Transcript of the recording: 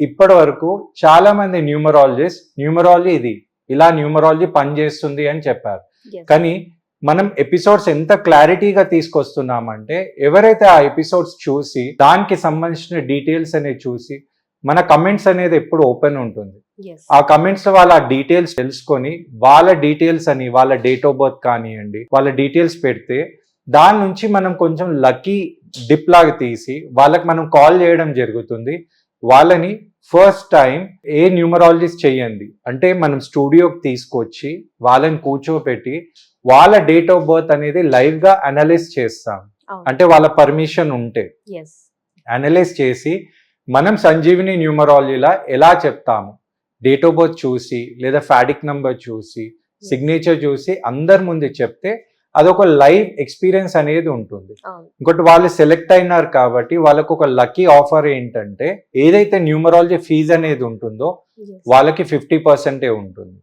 ఇప్పటి వరకు చాలా మంది న్యూమరాలజీ ఇది ఇలా న్యూమరాలజీ పనిచేస్తుంది అని చెప్పారు. కానీ మనం ఎపిసోడ్స్ ఎంత క్లారిటీగా తీసుకొస్తున్నామంటే ఎవరైతే ఆ ఎపిసోడ్స్ చూసి దానికి సంబంధించిన డీటెయిల్స్ అనేది చూసి మన కమెంట్స్ అనేది ఎప్పుడు ఓపెన్ ఉంటుంది. ఆ కమెంట్స్ లో వాళ్ళ డీటెయిల్స్ తెలుసుకొని వాళ్ళ డీటెయిల్స్ అని వాళ్ళ డేట్ ఆఫ్ బర్త్ కానివ్వండి వాళ్ళ డీటెయిల్స్ పెడితే దాని నుంచి మనం కొంచెం లక్కీ డిప్ లాగా తీసి వాళ్ళకి మనం కాల్ చేయడం జరుగుతుంది. వాళ్ళని ఫస్ట్ టైం ఏ న్యూమరాలజిస్ట్ చేయండి అంటే మనం స్టూడియోకి తీసుకొచ్చి వాళ్ళని కూర్చోపెట్టి వాళ్ళ డేట్ ఆఫ్ బర్త్ అనేది లైవ్ గా అనలైజ్ చేస్తాం. అంటే వాళ్ళ పర్మిషన్ ఉంటే అనలైజ్ చేసి మనం సంజీవిని న్యూమరాలజీలా ఎలా చెప్తాము డేట్ ఆఫ్ బర్త్ చూసి లేదా ఫ్యాడిక్ నంబర్ చూసి సిగ్నేచర్ చూసి అందరి ముందు చెప్తే అదొక లైవ్ ఎక్స్పీరియన్స్ అనేది ఉంటుంది. ఇంకోటి వాళ్ళు సెలెక్ట్ అయినారు కాబట్టి వాళ్ళకు ఒక లక్కీ ఆఫర్ ఏంటంటే ఏదైతే న్యూమరాలజీ ఫీజు అనేది ఉంటుందో వాళ్ళకి 50% ఉంటుంది.